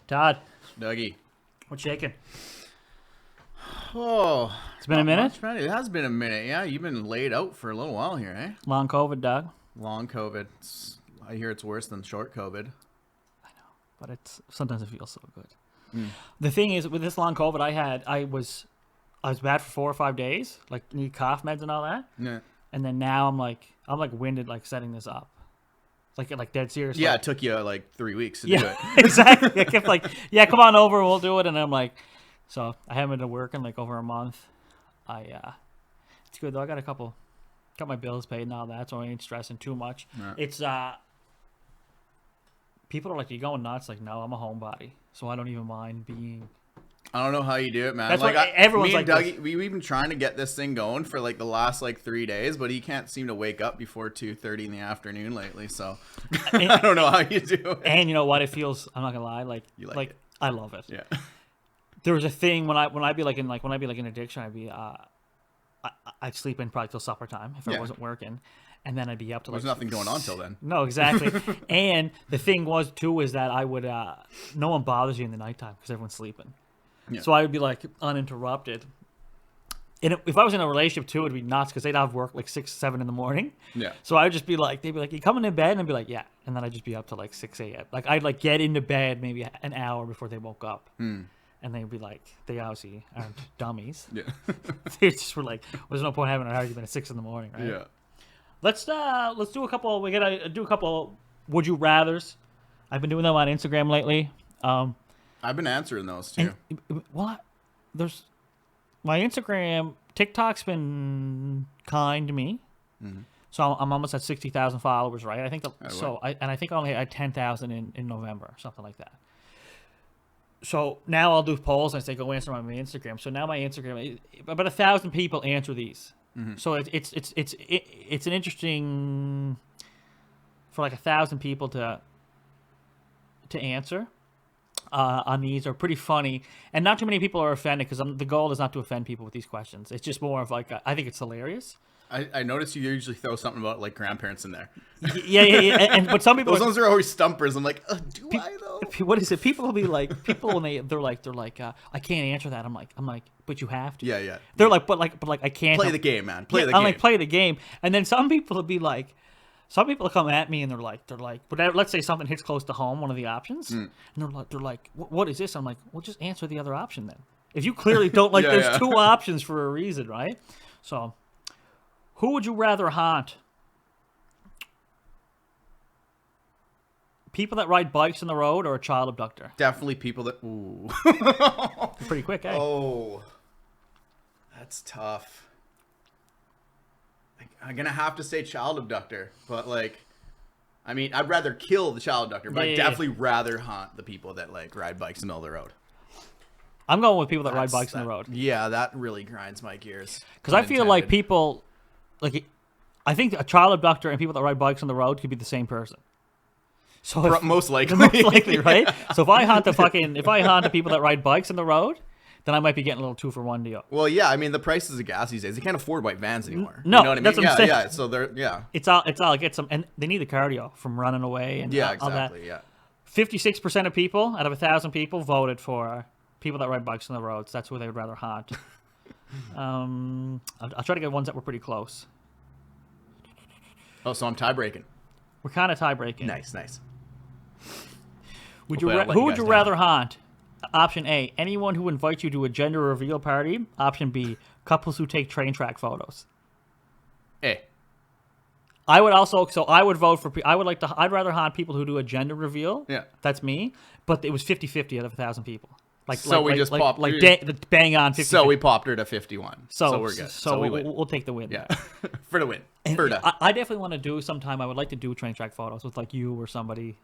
Todd, Dougie. what's shaking? Oh, It's been a minute. It has been a minute. Yeah, you've been laid out for a little while here, eh? Long COVID, Doug. Long COVID. I hear it's worse than short COVID. But sometimes it feels so good. The thing is, with this long COVID I was bad for 4 or 5 days, like need cough meds and all that. Yeah. And then now I'm like winded, like setting this up, like dead serious. Yeah, like, it took you like 3 weeks to do yeah, it. exactly. I kept like, yeah, come on over, we'll do it. And I'm like, so I haven't been to work in like over a month. It's good though. I got my bills paid and all that, so I ain't stressing too much. Yeah. It's people are like, you going nuts? Like, no, I'm a homebody, so I don't even mind being. I don't know how you do it, man. That's like what everyone's me and like Dougie, we've been trying to get this thing going for like the last like 3 days, but he can't seem to wake up before 2:30 in the afternoon lately. So I don't know how you do it. And you know what? It feels. I'm not gonna lie. Like, You like it. I love it. Yeah. There was a thing when I be like in addiction, I'd sleep in probably till supper time if I wasn't working, and then I'd be up to There's nothing going on till then. No, exactly. And the thing was too is that I would no one bothers you in the nighttime because everyone's sleeping. Yeah. So I would be like uninterrupted. And if I was in a relationship too, it'd be nuts because they'd have work like 6, 7 in the morning. Yeah. So I would just be like, they'd be like, "You coming to bed?" And I'd be like, "Yeah." And then I'd just be up till like 6 a.m. Like I'd like get into bed maybe an hour before they woke up. And they'd be like, they obviously aren't dummies. Yeah. They just were like, well, there's no point having an argument at 6 in the morning, right? Yeah. Let's do a couple. We gotta do a couple would you rather's. I've been doing them on Instagram lately. I've been answering those too. What? There's my Instagram. TikTok's been kind to me. So I'm almost at 60,000 followers, right? I think I think I only had 10,000 in November, or something like that. So now I'll do polls and I say go answer my Instagram. So now my Instagram, about 1,000 people answer these. So it's an interesting for like 1,000 people to answer on these are pretty funny, and not too many people are offended because the goal is not to offend people with these questions. It's just more of like I think it's hilarious. I noticed you usually throw something about like grandparents in there. Yeah. But some people those ones are always stumpers. I'm like, do I though? What is it? People will be like, when they're like, I can't answer that. I'm like, but you have to. Yeah. They're like, but I can't Play the game, man. Play the game. I'm like, play the game. And then some people will be like, some people come at me and they're like, but let's say something hits close to home, one of the options, and they're like, what is this? I'm like, well, just answer the other option then. If you clearly don't like, there's 2 options for a reason, right? So, who would you rather haunt? People that ride bikes on the road or a child abductor? Definitely people that. Ooh. Pretty quick, eh? Oh, that's tough. I'm gonna have to say child abductor, but like, I mean, I'd rather kill the child abductor, but I'd definitely rather haunt the people that like ride bikes in the middle of the road. I'm going with people that ride bikes on the road. Yeah, that really grinds my gears. Because I feel like people, like, I think a child abductor and people that ride bikes on the road could be the same person. So most likely, right? So if I haunt the people that ride bikes on the road, then I might be getting a little 2-for-1 deal. Well, yeah, I mean the prices of gas these days, they can't afford white vans anymore. No, you know what I mean? that's what I'm saying. Yeah, so they're It's all get some, and they need the cardio from running away and all that. Yeah. 56% of people out of 1,000 people voted for people that ride bikes on the roads. That's where they would rather haunt. I'll try to get ones that were pretty close. Oh, so I'm tie breaking. We're kind of tie breaking. Nice. Who would you rather haunt? Option A, anyone who invites you to a gender reveal party. Option B, couples who take train track photos. A. I would also, so I would vote for, I'd rather haunt people who do a gender reveal. Yeah. That's me. But it was 50-50 out of 1,000 people. Bang on 50. So we popped her to 51. So we're good. So we win. We'll take the win. Yeah. For the win. I definitely want to do sometime. I would like to do train track photos with like you or somebody.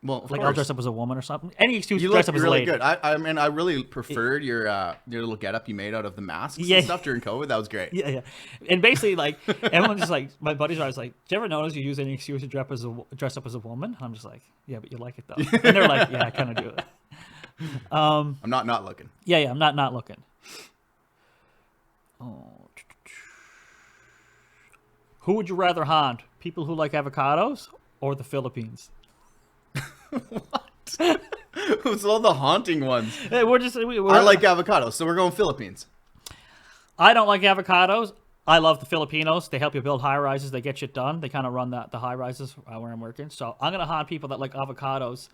Well, like I'll dress up as a woman or something. Any excuse to dress up as a really lady. Good. I mean, I really preferred your little getup you made out of the masks and stuff during COVID. That was great. Yeah. And basically, like everyone's just like, my buddies are always like, "Do you ever notice you use any excuse to dress up as a woman?" And I'm just like, "Yeah, but you like it though." And they're like, "Yeah, I kind of do it." I'm not looking. Yeah, I'm not looking. Oh. Who would you rather haunt? People who like avocados or the Philippines? What? It's all the haunting ones. Hey, I like avocados, so we're going Philippines. I don't like avocados. I love the Filipinos. They help you build high rises. They get shit done. They kind of run the high rises where I'm working. So I'm gonna haunt people that like avocados.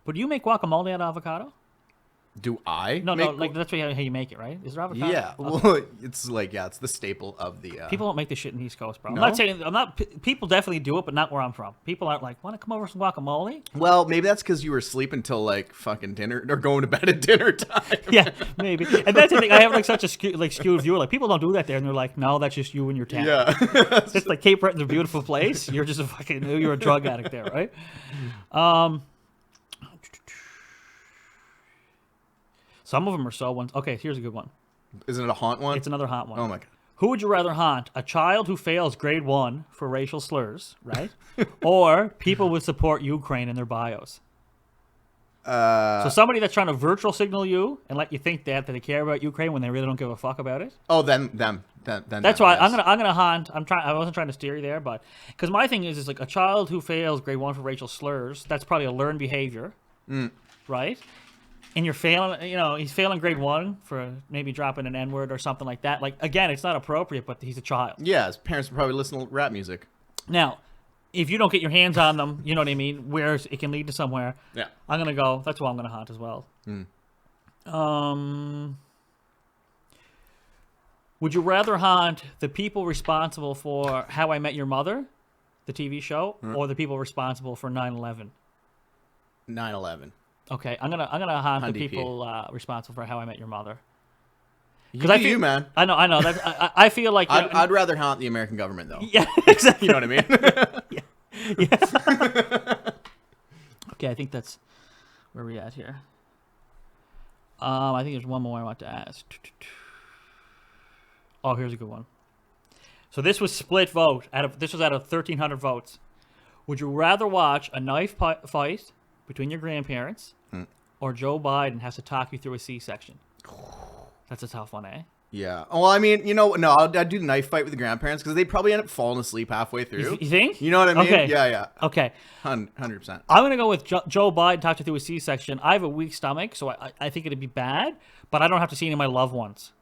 But do you make guacamole out of avocado? Do I? No, like that's how you make it, right? Is there avocado? Yeah, well, it's like it's the staple of the. People don't make this shit in the East Coast, bro. No? I'm not saying people definitely do it, but not where I'm from. People aren't like, want to come over for some guacamole? Well, maybe that's because you were sleeping till like fucking dinner or going to bed at dinner time. Yeah, maybe. And that's the thing. I have like such a skewed view. Like people don't do that there, and they're like, no, that's just you and your town. Yeah, It's like Cape Breton's a beautiful place. You're just you're a drug addict there, right? Some of them are so ones. Okay, here's a good one. Is it a haunt one? It's another haunt one. Oh my god. Who would you rather haunt? A child who fails grade 1 for racial slurs, right? Or people who support Ukraine in their bios? So somebody that's trying to virtual signal you and let you think that they care about Ukraine when they really don't give a fuck about it. Oh, then That's why I'm gonna haunt. I wasn't trying to steer you there, but because my thing is like a child who fails grade 1 for racial slurs. That's probably a learned behavior, right? And you're failing, he's failing grade 1 for maybe dropping an N-word or something like that. Like, again, it's not appropriate, but he's a child. Yeah, his parents would probably listen to rap music. Now, if you don't get your hands on them, you know what I mean, where it can lead to somewhere. Yeah. I'm going to go, that's why I'm going to haunt as well. Would you rather haunt the people responsible for How I Met Your Mother, the TV show, or the people responsible for 9/11? 9/11. Okay, I'm gonna haunt the DP. people responsible for How I Met Your Mother. Because I feel, man. I know. That's, I feel like I'd rather haunt the American government, though. Yeah, exactly. You know what I mean? Yeah. Okay, I think that's where we at here. I think there's one more I want to ask. Oh, here's a good one. So this was split vote. This was out of 1,300 votes. Would you rather watch a knife fight between your grandparents, or Joe Biden has to talk you through a C-section? That's a tough one, eh? Yeah. Well, I mean, no, I'd do the knife fight with the grandparents because they'd probably end up falling asleep halfway through. You think? You know what I mean? Okay. Yeah. Okay. 100%. I'm going to go with Joe Biden talk you through a C-section. I have a weak stomach, so I think it'd be bad, but I don't have to see any of my loved ones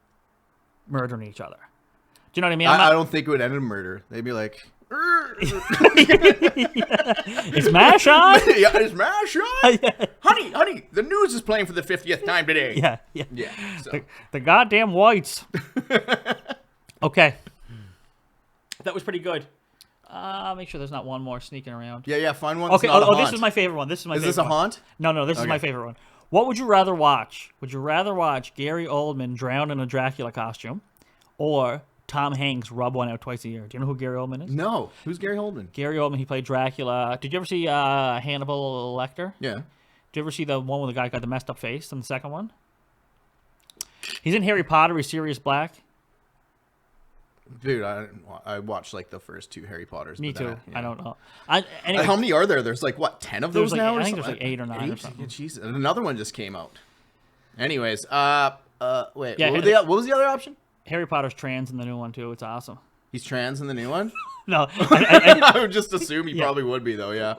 murdering each other. Do you know what I mean? I don't think it would end in murder. They'd be like... Is MASH on? Yeah, is MASH on? Honey, the news is playing for the 50th time today. Yeah. So. The goddamn whites. Okay. That was pretty good. Make sure there's not one more sneaking around. Yeah, find one. Okay, this is my favorite one. Is this a haunt? No, this is my favorite one. What would you rather watch? Would you rather watch Gary Oldman drown in a Dracula costume, or Tom Hanks rub one out twice a year? Do you know who Gary Oldman is? No. Who's Gary Oldman? Gary Oldman, he played Dracula. Did you ever see Hannibal Lecter? Yeah. Did you ever see the one where the guy got the messed up face in the second one? He's in Harry Potter. He's Sirius Black. Dude, I watched like the first 2 Harry Potters. Me too. Yeah. I don't know. Anyway, how many are there? There's like, what, 10 of those now? I think there's like 8 or 9 or something. Jeez, another one just came out. Anyways, wait, Yeah, what was the other option? Harry Potter's trans in the new one too. It's awesome. He's trans in the new one? No, I would just assume he probably would be though. Yeah.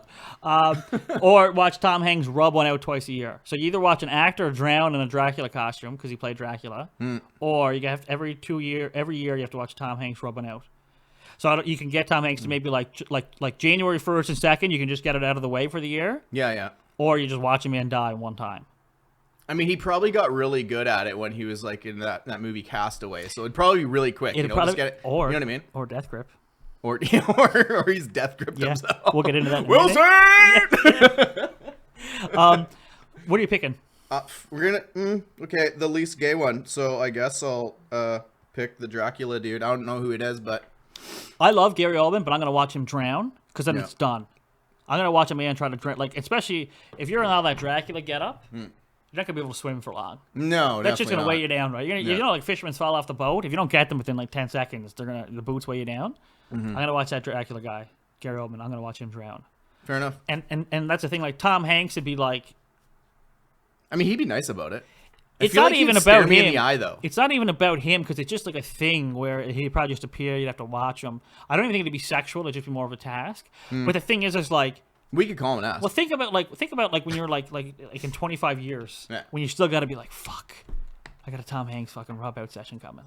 Or watch Tom Hanks rub one out twice a year. So you either watch an actor drown in a Dracula costume because he played Dracula, or you have every year you have to watch Tom Hanks rub one out. So you can get Tom Hanks to maybe like January 1st and 2nd. You can just get it out of the way for the year. Yeah. Or you just watch a man die one time. I mean, he probably got really good at it when he was like in that movie Castaway. So it'd probably be really quick. Just get it. Or, you know what I mean? Or Death Grip. Or he's death gripped himself. We'll get into that. Wilson. What are you picking? We're gonna okay, the least gay one. So I guess I'll pick the Dracula dude. I don't know who it is, but I love Gary Oldman, but I'm gonna watch him drown because then it's done. I'm gonna watch a man try to drown, like especially if you're in all that Dracula getup. You're not gonna be able to swim for long. No, that's just gonna not. weigh you down, right? You know, like fishermen fall off the boat. If you don't get them within like 10 seconds, the boots weigh you down. I'm gonna watch that Dracula guy, Gary Oldman. I'm gonna watch him drown. Fair enough. And that's the thing. Like Tom Hanks would be like, I mean, he'd be nice about it. It's not even about him. In the eye, though. It's not even about him because it's just like a thing where he'd probably just appear. You'd have to watch him. I don't even think it'd be sexual. It'd just be more of a task. But the thing is like. We could call him and ask. Well, think about like when you're like in 25 years, when you still got to be like, fuck, I got a Tom Hanks fucking rub out session coming.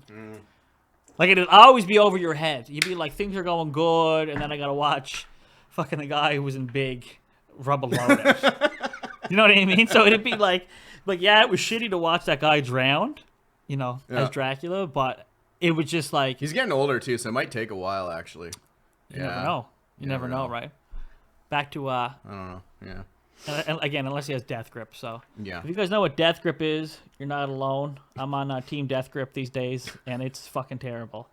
Like it'd always be over your head. You'd be like, things are going good, and then I got to watch fucking the guy who was in Big rub a load out. You know what I mean? So it'd be like, yeah, it was shitty to watch that guy drown, as Dracula, but it was just like... He's getting older, too, so it might take a while, actually. You never know. You never know, right? Back to... I don't know, yeah. And again, unless he has Death Grip, so... Yeah. If you guys know what Death Grip is, you're not alone. I'm on Team Death Grip these days, and it's fucking terrible.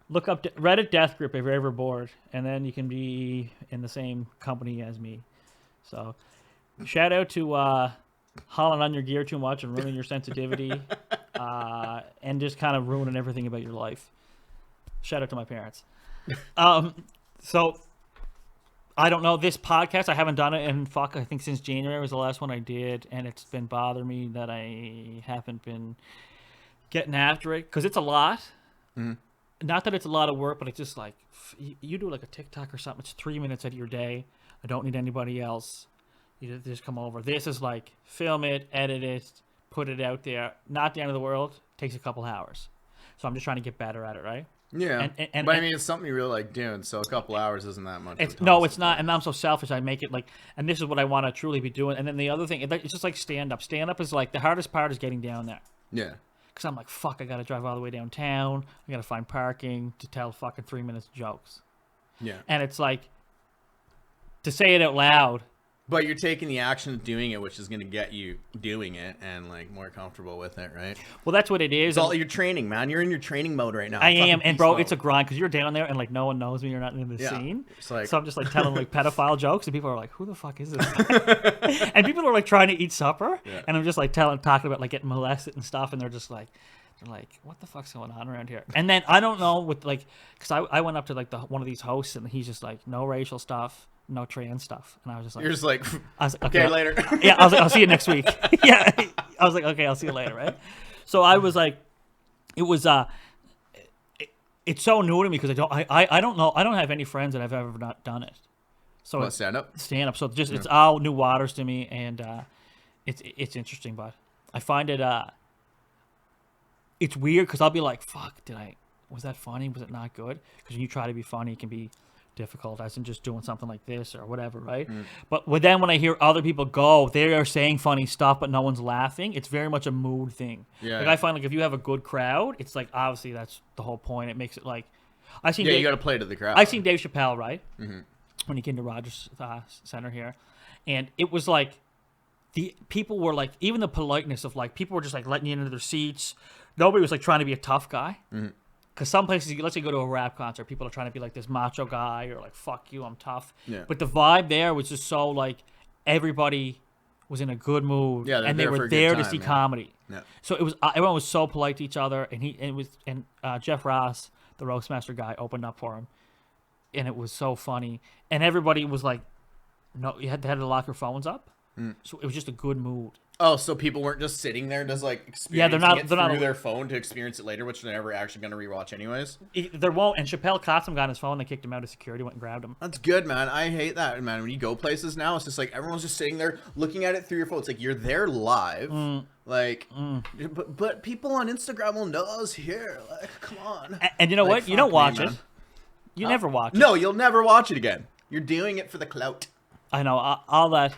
Look up Reddit Death Grip if you're ever bored, and then you can be in the same company as me. So, shout out to hauling on your gear too much and ruining your sensitivity, and just kind of ruining everything about your life. Shout out to my parents. So, I don't know, this podcast, I haven't done it in, I think since January was the last one I did, and it's been bothering me that I haven't been getting after it, because it's a lot. Not that it's a lot of work, but it's just like, you do like a TikTok or something, it's 3 minutes out of your day. I don't need anybody else. You just come over. This is like, film it, edit it, put it out there. Not the end of the world. Takes a couple hours. So I'm just trying to get better at it, right? Yeah. But I mean, it's something you really like doing, so a couple hours isn't that much. No, it's not. And I'm so selfish. I make it like, and this is what I want to truly be doing. And then the other thing, it's just like stand-up. Stand-up is like, the hardest part is getting down there. Yeah. Because I'm like, fuck, I got to drive all the way downtown. I got to find parking to tell fucking 3 minutes jokes. Yeah. And it's like, to say it out loud. But you're taking the action of doing it, which is going to get you doing it and like more comfortable with it, right? Well, that's what it is. It's all your training, man. You're in your training mode right now. I am, and bro, it's a grind because you're down there and like no one knows me. You're not in the scene, like... so I'm just like telling like pedophile jokes, and people are like, "Who the fuck is this guy?" And people are like trying to eat supper, and I'm just like talking about like getting molested and stuff, and they're like, what the fuck's going on around here? And then I don't know with like, because I went up to like one of these hosts, and he's just like, no racial stuff. No trans stuff, and I was just like, "You're just like, I was like, okay, later." Yeah, I was like, "I'll see you next week." Yeah, I was like, "Okay, I'll see you later." Right? So I was like, it was it's so new to me because I don't know, I don't have any friends that have ever not done it. So stand up. So just it's all new waters to me, and it's interesting, but I find it it's weird because I'll be like, "Fuck, was that funny? Was it not good?" Because when you try to be funny, it can be difficult as in just doing something like this or whatever, right? But then when I hear other people go, they are saying funny stuff but no one's laughing, it's very much a mood thing. Like I find like if you have a good crowd, it's like obviously that's the whole point. It makes it like you got to play to the crowd. I've seen Dave Chappelle, right? When he came to Rogers Center here, and it was like the people were like, even the politeness of like people were just like letting you into their seats. Nobody was like trying to be a tough guy. Because some places, let's say you go to a rap concert, people are trying to be like this macho guy or like, fuck you, I'm tough. Yeah. But the vibe there was just so like everybody was in a good mood, and they were there to see comedy. Yeah. So it was everyone was so polite to each other, and Jeff Ross, the Roastmaster guy, opened up for him, and it was so funny. And everybody was like, no, they had to lock their phones up. So it was just a good mood. Oh, so people weren't just sitting there just like experiencing it through their phone to experience it later, which they're never actually going to rewatch anyways? There won't. And Chappelle caught some guy on his phone. They kicked him out of security, went and grabbed him. That's good, man. I hate that, man. When you go places now, it's just like everyone's just sitting there looking at it through your phone. It's like you're there live. But people on Instagram will know us here. Like, come on. And you know what? You don't watch it. You never watch it. No, you'll never watch it again. You're doing it for the clout. I know. All that.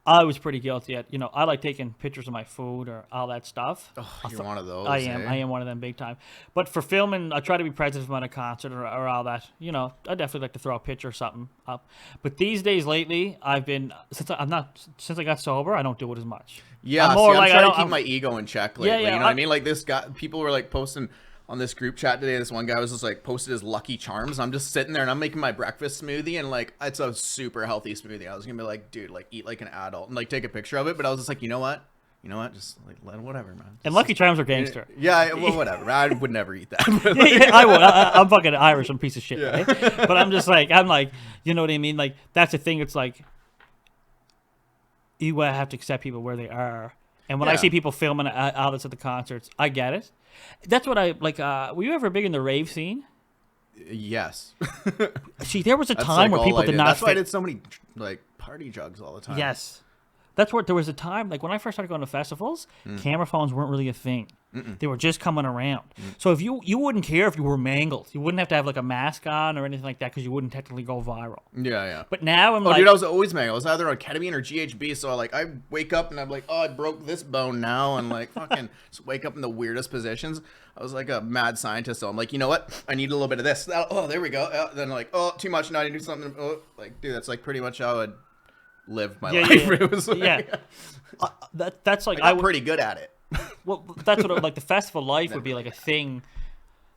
I was pretty guilty at, I like taking pictures of my food or all that stuff. Oh, you're one of those. I am one of them big time. But for filming, I try to be present if I'm at a concert or all that. I definitely like to throw a picture or something up. But these days lately, I've been since I got sober, I don't do it as much. Yeah, I'm trying to keep my ego in check lately. You know what I mean? Like this guy, people were like posting on this group chat today. This one guy was just like posted his Lucky Charms. I'm just sitting there and I'm making my breakfast smoothie, and like it's a super healthy smoothie. I was gonna be like, dude, like eat like an adult and like take a picture of it, but I was just like, you know what, just like whatever, man. And Lucky Charms are gangster. Yeah, well, whatever. I would never eat that. I would. I'm fucking Irish, I'm a piece of shit. Right? But I'm like, you know what I mean? Like that's the thing. It's like you have to accept people where they are. And when I see people filming outlets at the concerts, I get it. That's what I like. Were you ever big in the rave scene? Yes. See, there was a time where people did not. That's why I did so many like party drugs all the time. Yes. That's what there was a time, like when I first started going to festivals, camera phones weren't really a thing. They were just coming around. So if you wouldn't care if you were mangled. You wouldn't have to have like a mask on or anything like that because you wouldn't technically go viral. Yeah. But now I'm dude, I was always mangled. I was either on ketamine or GHB. So like I wake up and I'm like, oh, I broke this bone now, and like fucking just wake up in the weirdest positions. I was like a mad scientist. So I'm like, you know what? I need a little bit of this. Oh, there we go. Then like, oh, too much. Now I need to do something. Oh, like, dude, that's like pretty much how I'd live my life. Yeah. It was like, that's like I'm pretty good at it. Well, that's what like the festival life would be like a thing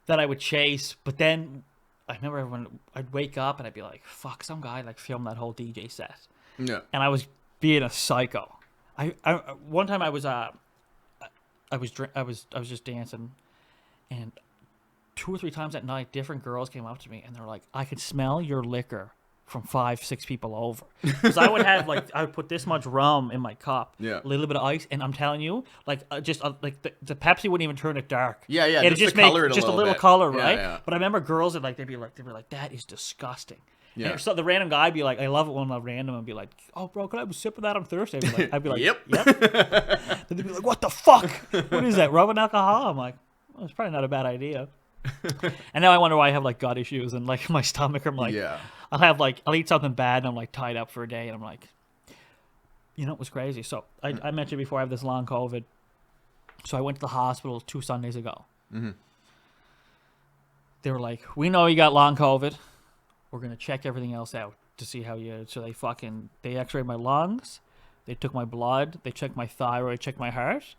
that I would chase. But then I remember when I'd wake up and I'd be like, "Fuck!" Some guy like filmed that whole DJ set. Yeah. And I was being a psycho. I one time I was just dancing, and 2 or 3 times at night, different girls came up to me and they were like, "I could smell your liquor from 5-6 people over," because I would have like I would put this much rum in my cup, a little bit of ice, and I'm telling you, like just like the Pepsi wouldn't even turn it dark. It'd just make color it just a little bit. Color, right? Yeah. But I remember girls that like they'd be like that is disgusting. Yeah. And so the random guy would be like, I love it when a random would be like, "Oh, bro, could I have a sip of that on Thursday?" I'd be like, Yep. Then they'd be like, "What the fuck? What is that? Rum and alcohol?" I'm like, well, it's probably not a bad idea. And now I wonder why I have like gut issues and like my stomach. I'm like, I'll eat something bad and I'm like tied up for a day and I'm like, it was crazy. So I mentioned before I have this long COVID. So I went to the hospital 2 Sundays ago. They were like, "We know you got long COVID. We're going to check everything else out to see how you..." So they x-rayed my lungs. They took my blood. They checked my thyroid, checked my heart.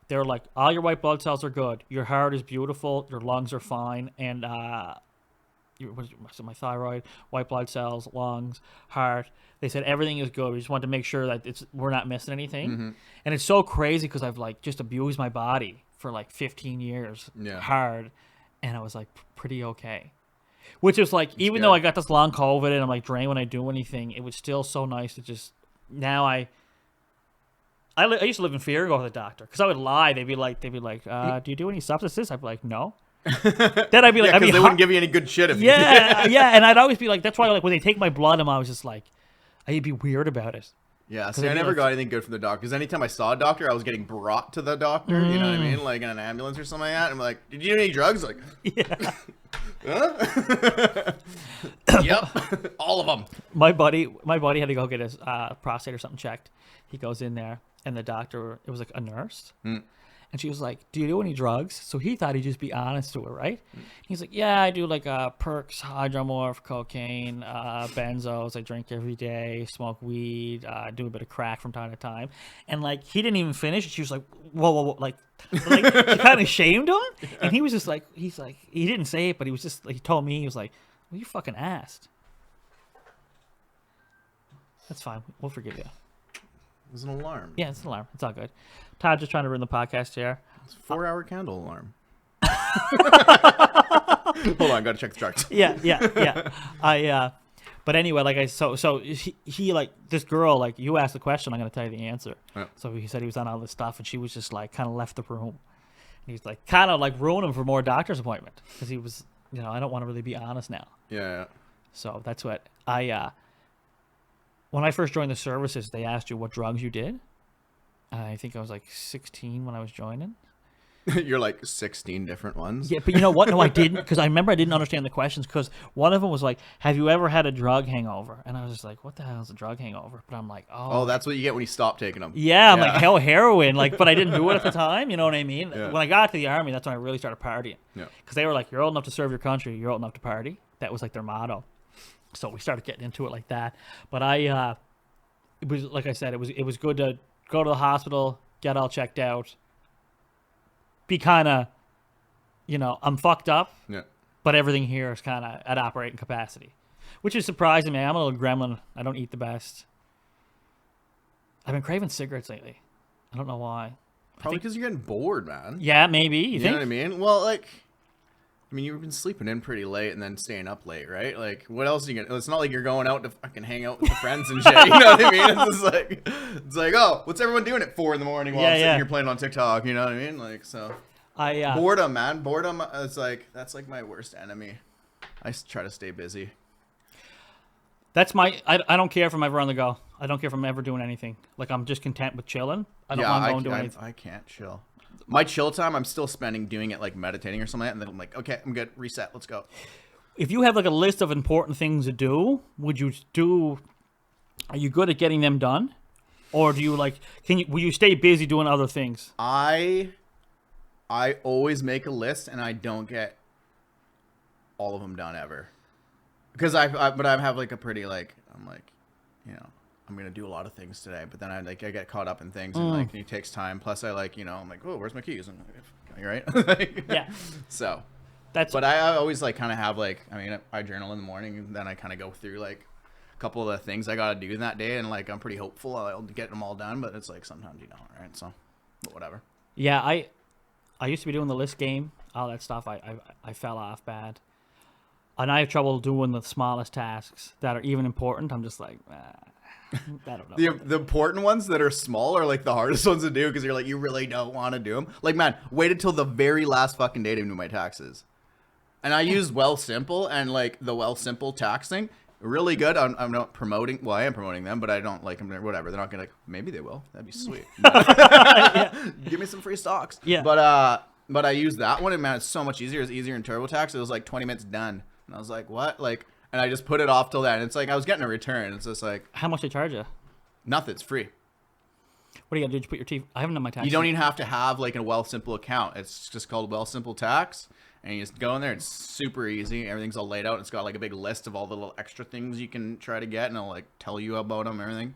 They were like, "All your white blood cells are good. Your heart is beautiful. Your lungs are fine. And my thyroid, white blood cells, lungs, heart." They said everything is good. We just wanted to make sure that we're not missing anything. And it's so crazy because I've like just abused my body for like 15 years hard. And I was like pretty okay. Which is like, even though I got this long COVID and I'm like drained when I do anything, it was still so nice to just, now I used to live in fear of going to the doctor because I would lie. They'd be like, "Do you do any substances?" I'd be like, "No." Then I'd be like, because they wouldn't give you any good shit if you did. And I'd always be like, that's why like when they take my blood, I was just like, I'd be weird about it. Yeah, see, I never got anything good from the doctor because anytime I saw a doctor, I was getting brought to the doctor. You know what I mean, like in an ambulance or something like that. I'm like, "Did you do any drugs?" Like, huh? Yep, all of them. My buddy had to go get his prostate or something checked. He goes in there, and the doctor, it was like a nurse, and she was like, "Do you do any drugs?" So he thought he'd just be honest to her, right? He's like, "Yeah, I do like perks, hydromorph, cocaine, benzos. I drink every day, smoke weed, do a bit of crack from time to time." And like he didn't even finish. She was like, "Whoa," like she kind of shamed him, and he was just like, he didn't say it, but he was just he told me, he was like, "Well, you fucking asked." That's fine. We'll forgive you. It was an alarm. Yeah, it's an alarm. It's all good. Todd just trying to ruin the podcast here. It's a 4-hour candle alarm. Hold on, gotta check the charts. Yeah. But anyway, like so he like this girl, like you asked the question, I'm gonna tell you the answer. Yeah. So he said he was on all this stuff, and she was just like kind of left the room. And he's like kind of like ruining him for more doctor's appointment because he was, I don't want to really be honest now. Yeah. So that's what when I first joined the services, they asked you what drugs you did. I think I was like 16 when I was joining. You're like 16 different ones. Yeah, but you know what? No, I didn't, because I remember I didn't understand the questions, because one of them was like, "Have you ever had a drug hangover?" And I was just like, "What the hell is a drug hangover?" But I'm like, oh, that's what you get when you stop taking them. Yeah, I'm like, hell, heroin. Like, but I didn't do it at the time. You know what I mean? Yeah. When I got to the Army, that's when I really started partying. Yeah. Because they were like, "You're old enough to serve your country. You're old enough to party." That was like their motto. So we started getting into it like that. But it was like I said, it was good to go to the hospital, get all checked out, be kind of, I'm fucked up, but everything here is kind of at operating capacity, which is surprising me. I'm a little gremlin. I don't eat the best. I've been craving cigarettes lately. I don't know why. Probably because you're getting bored, man. Yeah, maybe. You think? Know what I mean? Well, like, you've been sleeping in pretty late and then staying up late, right? Like, what else are you gonna? It's not like you're going out to fucking hang out with your friends and shit. You know what I mean? It's like, oh, what's everyone doing at 4 a.m. while I'm sitting here playing on TikTok? You know what I mean? Like, so. Boredom, man. Boredom is like, that's like my worst enemy. I try to stay busy. That's my. I don't care if I'm ever on the go. I don't care if I'm ever doing anything. Like I'm just content with chilling. I don't want going to do anything. I can't chill. My chill time, I'm still spending doing it like meditating or something like that, and then I'm like, okay, I'm good. Reset. Let's go. If you have like a list of important things to do, would you do? Are you good at getting them done, or do you like? Will you stay busy doing other things? I always make a list, and I don't get all of them done ever. Because I have like a pretty like I'm like, you know, I'm gonna do a lot of things today, but then I get caught up in things and like it takes time. Plus I like, you know, I'm like, oh, where's my keys? I'm like, you right? Like, yeah. So but I always like kind of have like, I mean, I journal in the morning and then I kind of go through like a couple of the things I gotta do in that day, and like I'm pretty hopeful I'll get them all done, but it's like sometimes you don't, right? So, but whatever. Yeah, I used to be doing the list game, all that stuff. I fell off bad. And I have trouble doing the smallest tasks that are even important. I'm just like, I don't know. The important ones that are small are like the hardest ones to do because you're like, you really don't want to do them. Like, man, wait until the very last fucking day to do my taxes. And I use Wealthsimple, and like the Wealthsimple tax thing, really good. I'm not promoting. Well, I am promoting them, but I don't like them. Whatever. They're not gonna. Maybe they will. That'd be sweet. Give me some free stocks. Yeah. But I use that one, and man, it's so much easier. It's easier in TurboTax. It was like 20 minutes done. And I was like, what? Like, and I just put it off till then. It's like I was getting a return. It's just like, how much they charge you? Nothing. It's free. What do you got to do? Did you put your teeth? I haven't done my taxes. You don't even have to have like a Wealthsimple account. It's just called Wealthsimple Tax, and you just go in there. It's super easy. Everything's all laid out. It's got like a big list of all the little extra things you can try to get, and it'll like tell you about them. Everything.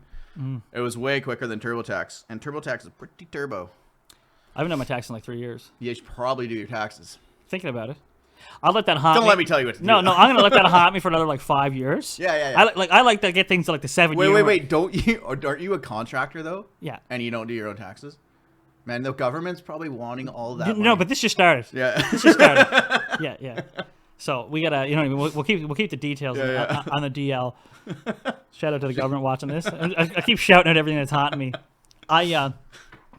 It was way quicker than TurboTax, and TurboTax is pretty turbo. I haven't done my taxes in like 3 years. You should probably do your taxes. Thinking about it. I'll let that haunt me. Don't let me tell you what to do. No, I'm gonna let that haunt me for another like 5 years. Yeah. I like to get things to like the 7 year. Wait. Aren't you a contractor though? Yeah. And you don't do your own taxes? Man, the government's probably wanting all that. No, but this just started. Yeah. This just started. Yeah. So we gotta, you know what I mean? We'll keep the details on the DL. Shout out to the government watching this. I keep shouting at everything that's haunting me. I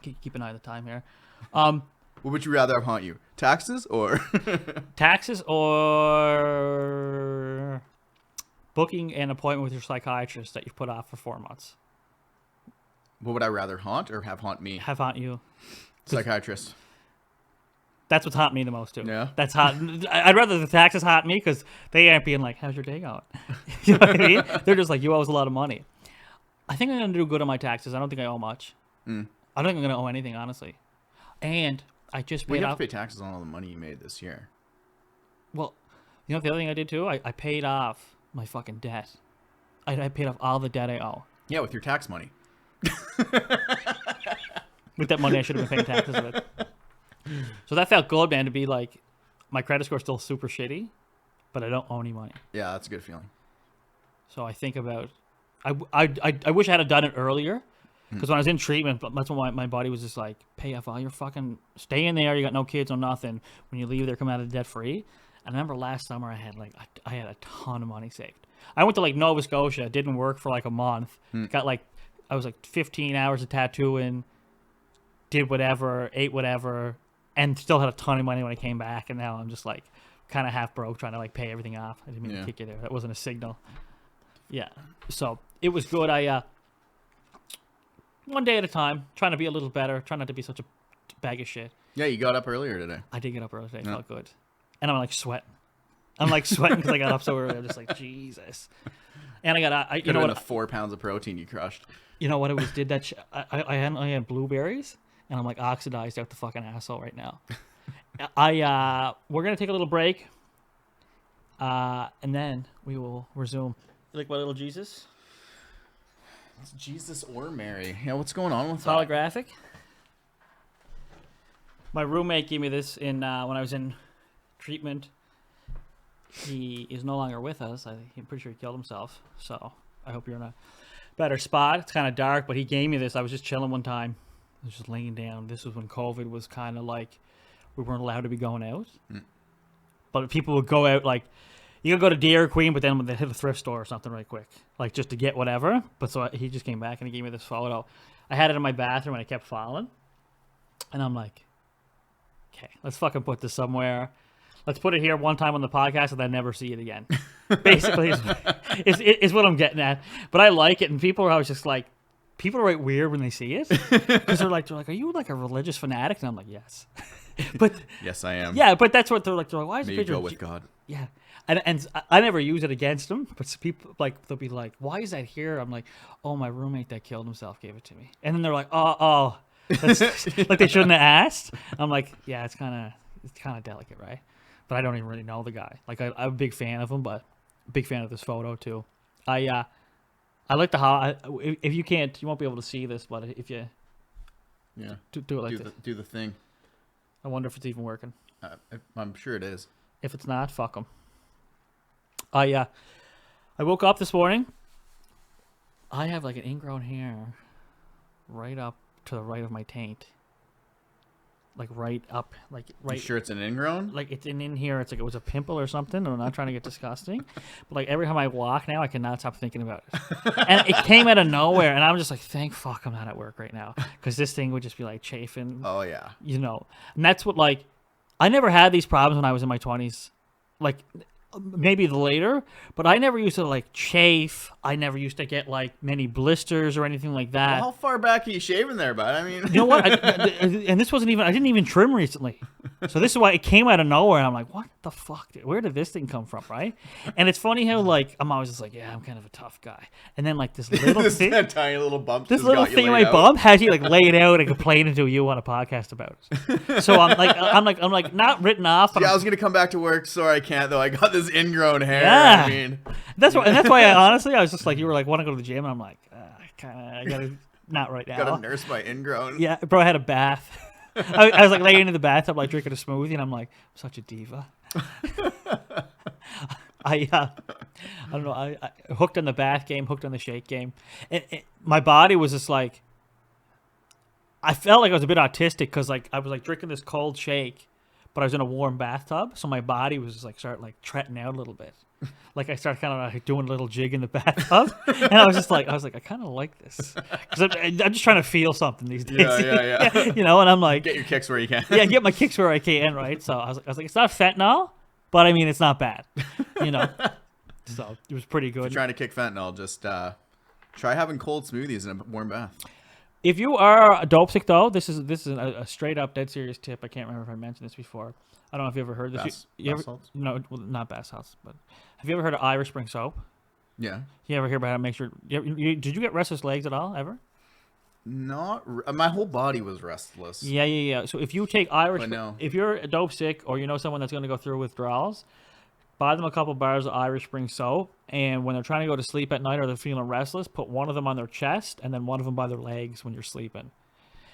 keep an eye on the time here. What would you rather haunt you? Taxes or booking an appointment with your psychiatrist that you've put off for 4 months? What would I rather haunt or have haunt me? Have haunt you. Psychiatrist. That's what's haunting me the most too. Yeah. That's hot. I'd rather the taxes haunt me because they ain't being like, "How's your day going?" You know what I mean? They're just like, "You owe us a lot of money." I think I'm gonna do good on my taxes. I don't think I owe much. I don't think I'm gonna owe anything, honestly. And I just paid you off. have to pay taxes on all the money you made this year. Well, you know the other thing I did too? I paid off my fucking debt. I paid off all the debt I owe. Yeah, with your tax money. With that money, I should have been paying taxes with. So that felt good, man, to be like, my credit score's still super shitty, but I don't owe any money. Yeah, that's a good feeling. So I think about, I wish I had done it earlier, because when I was in treatment, that's when my body was just like, pay off all your fucking, stay in there, you got no kids or nothing. When you leave there, come out of debt free. And I remember last summer I had a ton of money saved. I went to like Nova Scotia, didn't work for like a month, got like, I was like 15 hours of tattooing, did whatever, ate whatever, and still had a ton of money when I came back. And now I'm just like kind of half broke trying to like pay everything off. I didn't mean to kick you there. That wasn't a signal. Yeah. So it was good. I, one day at a time, trying to be a little better, trying not to be such a bag of shit. Yeah, you got up earlier today. I did get up early today. It felt good. And I'm like sweating. I'm like sweating because I got up so early. I'm just like, Jesus. And I got, you know what? 4 pounds of protein you crushed. You know what it was? Did that? I had blueberries, and I'm like oxidized out the fucking asshole right now. We're gonna take a little break, and then we will resume. You like my little Jesus? It's Jesus or Mary. Yeah, what's going on with that? Holographic. My roommate gave me this when I was in treatment. He is no longer with us. I'm pretty sure he killed himself. So I hope you're in a better spot. It's kind of dark, but he gave me this. I was just chilling one time. I was just laying down. This was when COVID was kind of like, we weren't allowed to be going out. But people would go out, like, you could go to Dairy Queen, but then they hit a thrift store or something right quick, like just to get whatever. But so he just came back and he gave me this photo. I had it in my bathroom and I kept falling. And I'm like, okay, let's fucking put this somewhere. let's put it here one time on the podcast and then never see it again. Basically, is what I'm getting at. But I like it, and people are always just like, people are right weird when they see it because they're like, are you like a religious fanatic? And I'm like, yes. But yes, I am. Yeah, but that's what they're like. They're like, why is May the picture go with God? Yeah, and I never use it against them. But people like they'll be like, why is that here? I'm like, oh, my roommate that killed himself gave it to me. And then they're like, oh, like they shouldn't have asked. I'm like, yeah, it's kind of delicate, right? But I don't even really know the guy. Like I'm a big fan of him, but big fan of this photo too. I like the if you can't, you won't be able to see this, but if you do it like this. Do the thing. I wonder if it's even working. I'm sure it is. If it's not, fuck them. I woke up this morning. I have like an ingrown hair right up to the right of my taint. Like right up, like right. You sure it's an ingrown? Like it's in here. It's like it was a pimple or something. I'm not trying to get disgusting, but like every time I walk now, I cannot stop thinking about it. And it came out of nowhere, and I'm just like, thank fuck I'm not at work right now, because this thing would just be like chafing. Oh yeah. You know, and that's what like, I never had these problems when I was in my 20s, like maybe later, but I never used to like chafe. I never used to get like many blisters or anything like that. Well, how far back are you shaving there, bud? I mean, you know what? And this wasn't even, I didn't even trim recently. So this is why it came out of nowhere. And I'm like, what the fuck? Where did this thing come from, right? And it's funny how like, I'm always just like, yeah, I'm kind of a tough guy. And then like this little thing, tiny little bump, this little thing in my bum has you like laid out and complaining to you on a podcast about it. So I'm like not written off. But yeah, I was gonna come back to work. Sorry, I can't though. I got this ingrown hair. Yeah. I mean, that's why I was just like, you were like, want to go to the gym? And I'm like, I gotta, not right now. Gotta nurse my ingrown. Yeah, bro, I had a bath. I was like laying in the bathtub, like drinking a smoothie, and I'm like, I'm such a diva. I don't know. I hooked on the bath game, hooked on the shake game. My body was just like, I felt like I was a bit autistic because like I was like drinking this cold shake, but I was in a warm bathtub, so my body was just like start like tretting out a little bit. Like I started kind of like doing a little jig in the bathtub, and I was like, I kind of like this because I'm just trying to feel something these days. Yeah. You know, and I'm like, get your kicks where you can. Yeah, get my kicks where I can, right? So I was like, it's not fentanyl, but I mean, it's not bad, you know. So it was pretty good. If you're trying to kick fentanyl, just try having cold smoothies in a warm bath. If you are a dope sick though, this is a straight up dead serious tip. I can't remember if I mentioned this before. I don't know if you ever heard this. Bath salts? No, well, not bath salts, but have you ever heard of Irish Spring soap? Yeah. You ever hear about how to make sure? Did you get restless legs at all ever? Not. My whole body was restless. Yeah. So if you take if you're a dope sick or you know someone that's going to go through withdrawals, buy them a couple bars of Irish Spring soap, and when they're trying to go to sleep at night or they're feeling restless, put one of them on their chest and then one of them by their legs when you're sleeping.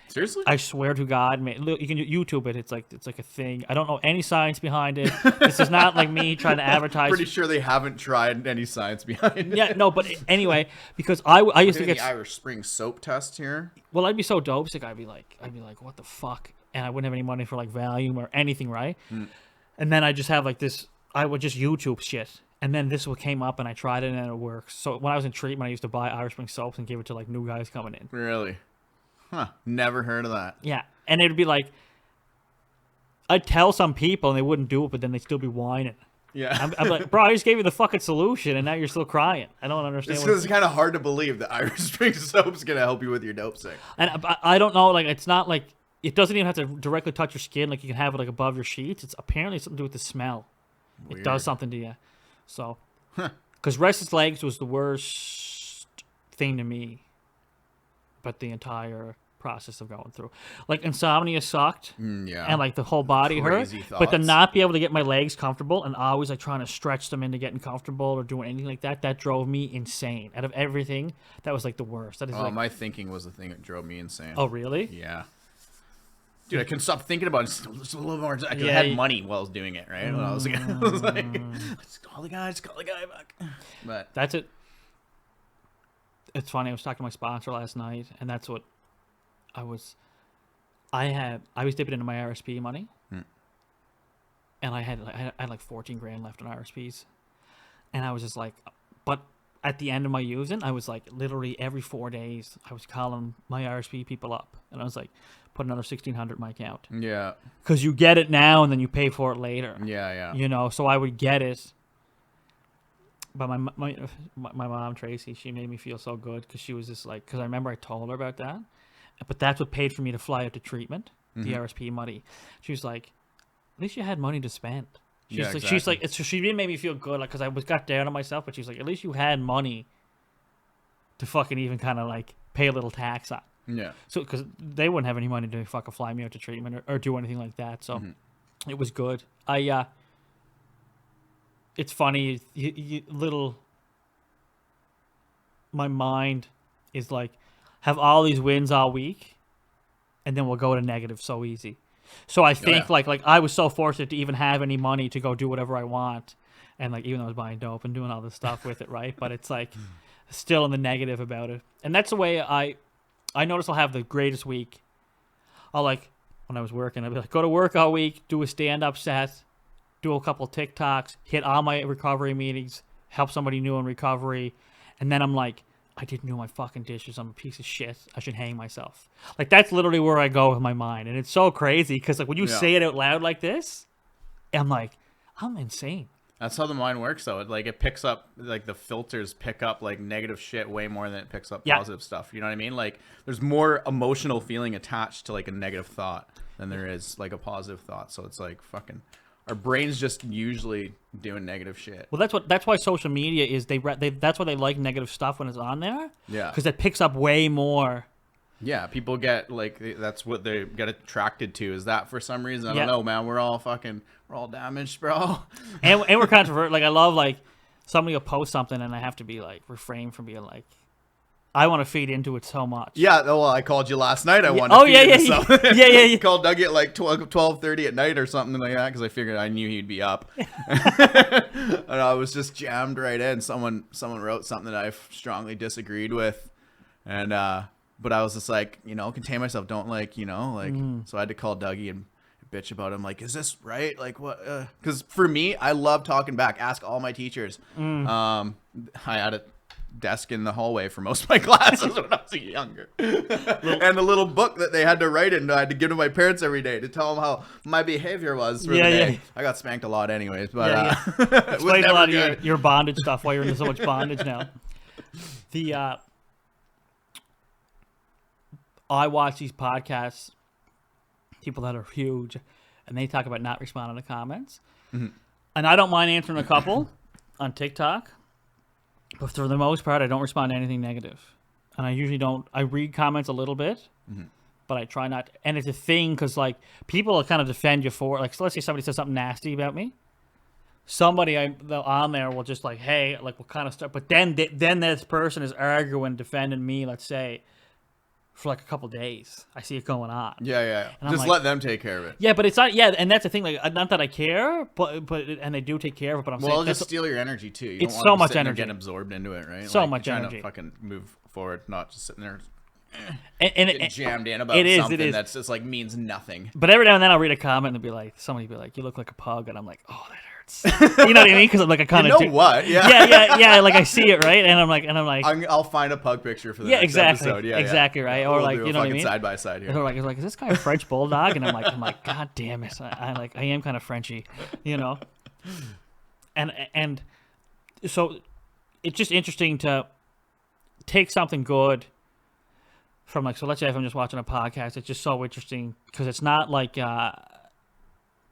Seriously? I swear to God, man. Look, you can YouTube it. It's like a thing. I don't know any science behind it. This is not like me trying to advertise. Pretty sure they haven't tried any science behind it. Yeah, no, but anyway, because I used to get the Irish Spring soap test here. Well, I'd be so dope sick. I'd be like, what the fuck? And I wouldn't have any money for like Valium or anything, right? And then I just have like this. I would just YouTube shit. And then this one came up and I tried it and it works. So when I was in treatment, I used to buy Irish Spring soaps and give it to like new guys coming in. Really? Huh. Never heard of that. Yeah. And it'd be like, I'd tell some people and they wouldn't do it, but then they'd still be whining. Yeah. I'm like, bro, I just gave you the fucking solution and now you're still crying. I don't understand. It's kind of hard to believe that Irish Spring soap's going to help you with your dope sick. And I don't know. Like, it's not like, it doesn't even have to directly touch your skin. Like, you can have it like above your sheets. It's apparently something to do with the smell. Weird. It does something to you. So, because restless legs was the worst thing to me, but the entire process of going through, like insomnia sucked, yeah, and like the whole body Crazy hurt, thoughts. but to not be able to get my legs comfortable and always like trying to stretch them into getting comfortable or doing anything like that drove me insane. Out of everything, that was like the worst. That is my thinking was the thing that drove me insane. Oh, really? Yeah. Dude, I couldn't stop thinking about it just a little more. I had money while I was doing it, right? When I was like, let's call the guy back. But that's it. It's funny. I was talking to my sponsor last night, and that's what I was dipping into my RSP money, and I had like 14 grand left in RSPs, and I was just like, but at the end of my using, I was like, literally every 4 days, I was calling my RSP people up, and I was like, put another $1,600 in my account. Yeah. Because you get it now, and then you pay for it later. Yeah. You know, so I would get it. But my mom, Tracy, she made me feel so good because she was just like, because I remember I told her about that. But that's what paid for me to fly out to treatment, the RSP money. She was like, at least you had money to spend. She's like, she didn't make me feel good, like, because I got down on myself, but she's like, at least you had money to fucking even kind of like pay a little tax on. Yeah. So, because they wouldn't have any money to fucking fly me out to treatment or do anything like that. So, it was good. It's funny, my mind is like, have all these wins all week, and then we'll go to negative so easy. So I think like I was so fortunate to even have any money to go do whatever I want, and like even though I was buying dope and doing all this stuff with it, right? But it's like still in the negative about it, and that's the way I notice I'll have the greatest week. I'll like when I was working, I'd be like, go to work all week, do a stand-up set, do a couple TikToks, hit all my recovery meetings, help somebody new in recovery, and then I'm like, I didn't do my fucking dishes. I'm a piece of shit. I should hang myself. Like, that's literally where I go with my mind. And it's so crazy because, like, when you say it out loud like this, I'm like, I'm insane. That's how the mind works, though. It picks up, like, the filters pick up, like, negative shit way more than it picks up positive stuff. You know what I mean? Like, there's more emotional feeling attached to, like, a negative thought than there is, like, a positive thought. So it's like, fucking... Our brain's just usually doing negative shit. Well, that's why social media is that's why they like negative stuff when it's on there. Yeah. Because it picks up way more. Yeah, people get like that's what they get attracted to. Is that for some reason? I don't know, man. We're all damaged, bro. and we're controversial. Like I love like somebody will post something and I have to be like refrain from being like. I want to feed into it so much. Yeah, well, I called you last night. I wanted to feed into something. Yeah. Called Doug at like 12:30 at night or something like that because I figured I knew he'd be up. And I was just jammed right in. Someone wrote something that I strongly disagreed with, and but I was just like, contain myself. Don't So I had to call Dougie and bitch about him. Like, is this right? Like, what? Because for me, I love talking back. Ask all my teachers. I had a desk in the hallway for most of my classes when I was younger, and a little book that they had to write in. I had to give to my parents every day to tell them how my behavior was for the day. I got spanked a lot, anyways. But explain a lot of your bondage stuff. Why you're into so much bondage now. I watch these podcasts, people that are huge, and they talk about not responding to comments, and I don't mind answering a couple on TikTok. But for the most part, I don't respond to anything negative. And I usually don't. I read comments a little bit, but I try not. And it's a thing because, like, people will kind of defend you for, like, so let's say somebody says something nasty about me. Somebody on there will just, like, hey, like, we'll kind of start. But then this person is arguing, defending me, let's say, for, like, a couple days. I see it going on. Yeah. Just let them take care of it. Yeah, but it's not, and that's the thing, like, not that I care, but and they do take care of it, but I'm saying... Well, it'll just steal your energy, too. You it's so much energy. Get absorbed into it, right? So much energy. Trying to fucking move forward, not just sitting there and jammed in about something that's just, like, means nothing. But every now and then I'll read a comment and somebody be like, you look like a pug, and I'm like, oh, that hurts. You know what I mean? Because I'm like, I kind of what? Yeah. Like I see it, right? And I'm like, I'll find a pug picture for the next episode. Yeah, exactly, right. Or like, you know what I mean? Side by side here. Or like, is this guy a French bulldog? And I'm like, God damn it! I am kind of Frenchy, And so it's just interesting to take something good from like, so let's say if I'm just watching a podcast, it's just so interesting because it's not like I'm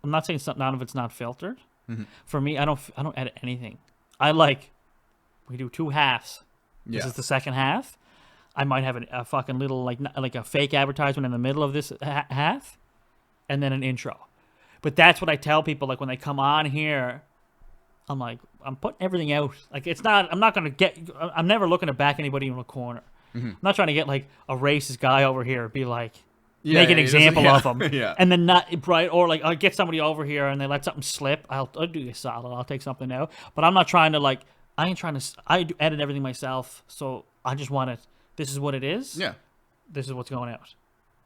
not saying none of it's not filtered. For me, I don't edit anything. We do 2 halves. This is the second half. I might have a fucking little like a fake advertisement in the middle of this half, and then an intro. But that's what I tell people. Like when they come on here, I'm like, I'm putting everything out. Like I'm never looking to back anybody in a corner. I'm not trying to get like a racist guy over here and be like, make an example of them, and then not right, or like I'll get somebody over here and they let something slip. I'll do you a solid. I'll take something out, but I'm not trying to like. I do edit everything myself, so I just want it. This is what it is. Yeah, this is what's going out.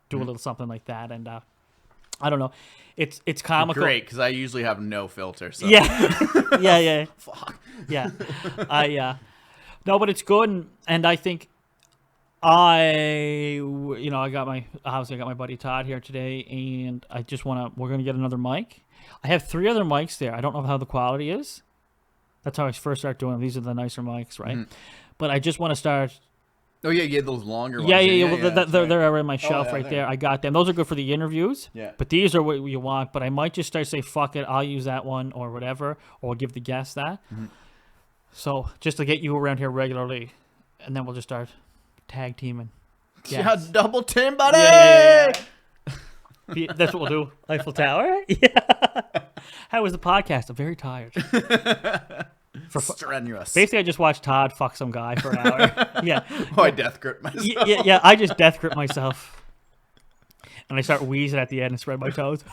Do a little something like that, and I don't know. It's comical. Great, because I usually have no filter. So. Yeah. Fuck. Yeah, No, but it's good, and I think I got my buddy Todd here today, and we're gonna get another mic. I have 3 other mics there. I don't know how the quality is. That's how I first started doing them. These are the nicer mics, right? Mm-hmm. But I just want to start. Oh yeah, you had those longer ones. Yeah. Well, they're in my shelf right there. I got them. Those are good for the interviews. Yeah. But these are what you want. But I might just say, fuck it, I'll use that one or whatever, or I'll give the guest that. Mm-hmm. So just to get you around here regularly, and then we'll just start tag teaming. Yeah, double team, buddy. Yeah. That's what we'll do. Eiffel Tower. Yeah. How was the podcast? I'm very tired. Strenuous. Basically, I just watched Todd fuck some guy for an hour. Yeah. Oh, I death grip myself. Yeah. I just death grip myself, and I start wheezing at the end and spread my toes.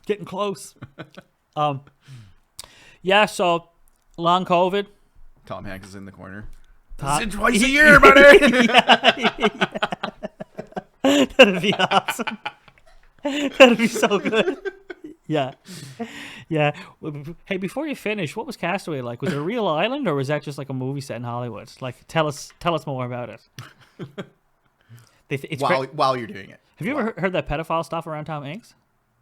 Getting close. Yeah. So long COVID. Tom Hanks is in the corner. Twice a year, buddy. That'd be awesome. That'd be so good. Yeah. Hey, before you finish, what was Castaway like? Was it a real island, or was that just like a movie set in Hollywood? Like, tell us more about it. While you're doing it. Have you ever heard that pedophile stuff around Tom Hanks?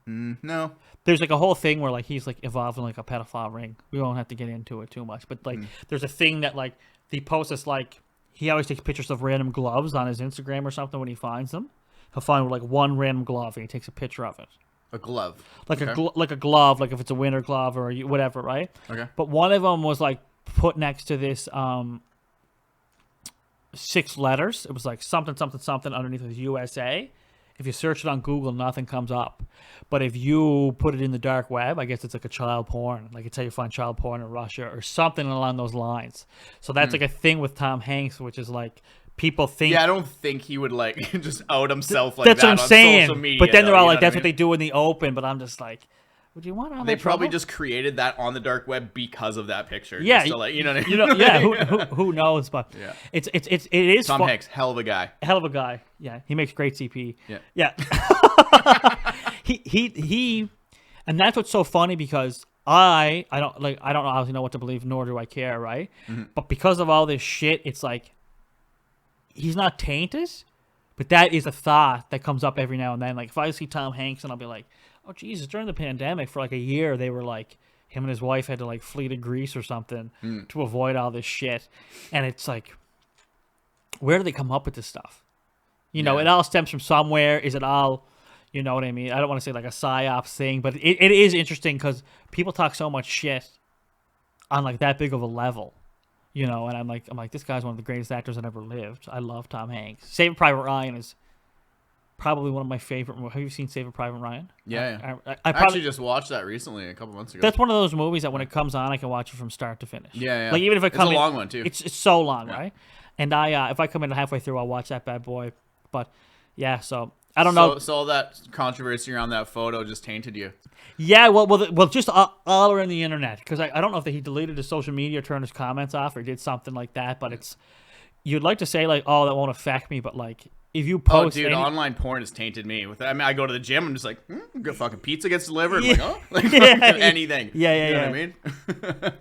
No. There's like a whole thing where like he's like involved in like a pedophile ring. We won't have to get into it too much, but like there's a thing that like he posts this, like he always takes pictures of random gloves on his Instagram or something when he finds them. He'll find like one random glove and he takes a picture of it. A glove. Like a glove, like if it's a winter glove or whatever, right? Okay. But one of them was like put next to this 6 letters. It was like something underneath it, USA. If you search it on Google, nothing comes up. But if you put it in the dark web, I guess it's like a child porn. Like it's how you find child porn in Russia or something along those lines. So that's like a thing with Tom Hanks, which is like people think. Yeah, I don't think he would like just out himself like that's that what I'm saying. Social media. But then they're all like, that's what they do in the open. But I'm just like, would you want all They that probably trouble? just created that on the dark web because of that picture. Yeah, just to, like, you know what I mean? Yeah. Who knows? But yeah, it is Tom Hanks, hell of a guy. Hell of a guy. Yeah, he makes great CP. Yeah. he, and that's what's so funny because I don't obviously know what to believe, nor do I care, right? Mm-hmm. But because of all this shit, it's like he's not tainted, but that is a thought that comes up every now and then. Like if I see Tom Hanks, and I'll be like, oh Jesus! During the pandemic, for like a year, they were like him and his wife had to like flee to Greece or something to avoid all this shit, and it's like, where do they come up with this stuff? You know, it all stems from somewhere. Is it all, you know what I mean? I don't want to say like a psyops thing, but it is interesting because people talk so much shit on like that big of a level, you know. And I'm like, this guy's one of the greatest actors that ever lived. I love Tom Hanks. Saving Private Ryan is probably one of my favorite. Have you seen Saving Private Ryan? Yeah. I actually just watched that recently a couple months ago. That's one of those movies that when it comes on, I can watch it from start to finish. Yeah. Like even if it's a long one too. It's so long, right? And if I come in halfway through, I'll watch that bad boy. But yeah, so I don't know. So all that controversy around that photo just tainted you. Yeah, well, just all around the internet, because I don't know if he deleted his social media, turned his comments off, or did something like that. But you'd like to say like, oh, that won't affect me, but like if you post, online porn has tainted me. I go to the gym, I'm just like, good fucking pizza gets delivered. Yeah. I'm like, oh, anything. Yeah. You know what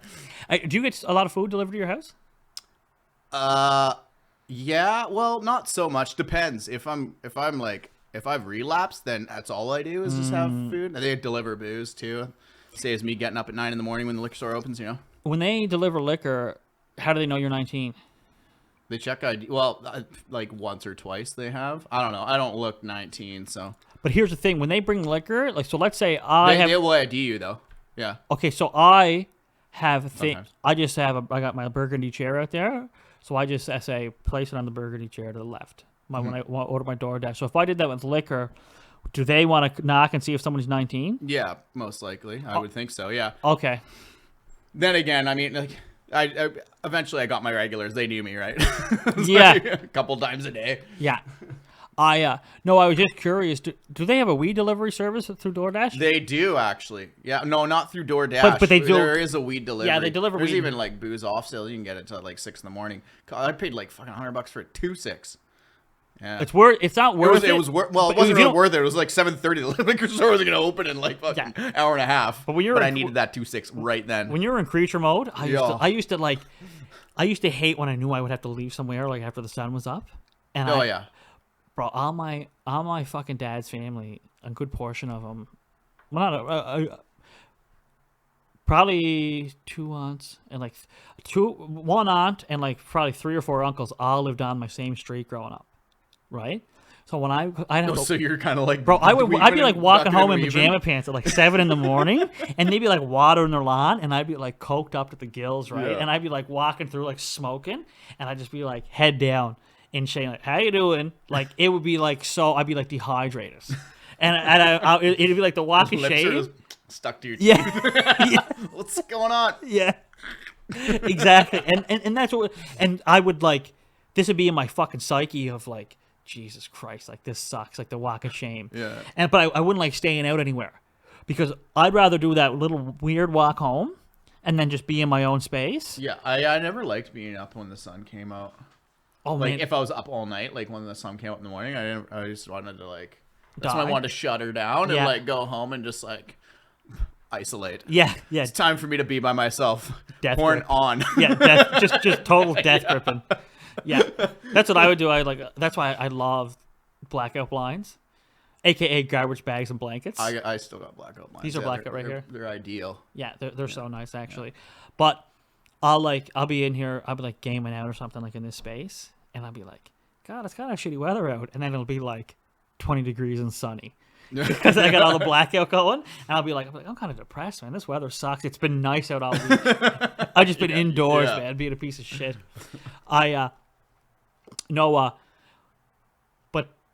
I mean? Do you get a lot of food delivered to your house? Yeah, well, not so much. Depends. If I've relapsed, then that's all I do is just have food. They deliver booze too. Saves me getting up at 9 in the morning when the liquor store opens, you know. When they deliver liquor, how do they know you're 19? They check ID. Well, like once or twice they have. I don't know. I don't look 19, so. But here's the thing: when they bring liquor, like, so let's say they will ID you though. Yeah. Okay, so I have I got my burgundy chair out there. So I just say, place it on the burgundy chair to the left when I order my DoorDash. So if I did that with liquor, do they want to knock and see if somebody's 19? Yeah, most likely. I would think so, yeah. Okay. Then again, I mean, like, I eventually I got my regulars. They knew me, right? Yeah. Like a couple times a day. Yeah. I was just curious. Do they have a weed delivery service through DoorDash? They do, actually. Yeah, no, not through DoorDash. But they do. There is a weed delivery. Yeah, they deliver There's weed. even like booze off sale. You can get it to like 6 in the morning. I paid like fucking $100 for it. 2.6. Yeah. It's worth. It's not worth it. It was worth. Well, it wasn't really worth it. It was like 7:30. The liquor store was gonna open in like fucking hour and a half. But I needed that 2.6 right then. When you were in creature mode, I used to I used to hate when I knew I would have to leave somewhere like after the sun was up. And bro, all my fucking dad's family, a good portion of them, well, not probably 2 aunts and like 1 aunt and like probably 3 or 4 uncles all lived on my same street growing up, right? So when so you're kind of like, bro, I'd be like walking home in pajama pants at like 7 a.m, and they'd be like watering their lawn, and I'd be like coked up to the gills, right? And I'd be like walking through like smoking, and I'd just be like head down and saying like, "How you doing?" Like it would be like I'd be like dehydrated, and it'd be like the walk of shame stuck to your teeth. Yeah. What's going on? Yeah, exactly, and that's what, and I would like this would be in my fucking psyche of like, Jesus Christ, like this sucks, like the walk of shame. Yeah. But I wouldn't like staying out anywhere because I'd rather do that little weird walk home and then just be in my own space. Yeah, I never liked being up when the sun came out. Oh like man, if I was up all night, like when the sun came up in the morning, I just wanted to like. That's when I wanted to shut her down and like go home and just like isolate. Yeah. It's time for me to be by myself. Death Porn grip. on. Yeah, just total death gripping. Yeah, that's what I would do. That's why I love blackout blinds, aka garbage bags and blankets. I still got blackout blinds. These are blackout right here. They're ideal. Yeah, they're so nice actually. Yeah. But I'll be in here. I'll be like gaming out or something like in this space, and I'll be like, God, it's kind of shitty weather out, and then it'll be like 20 degrees and sunny. Because I got all the blackout going, and I'll be like, I'm kind of depressed, man. This weather sucks. It's been nice out all week. I've just been indoors, man, being a piece of shit. But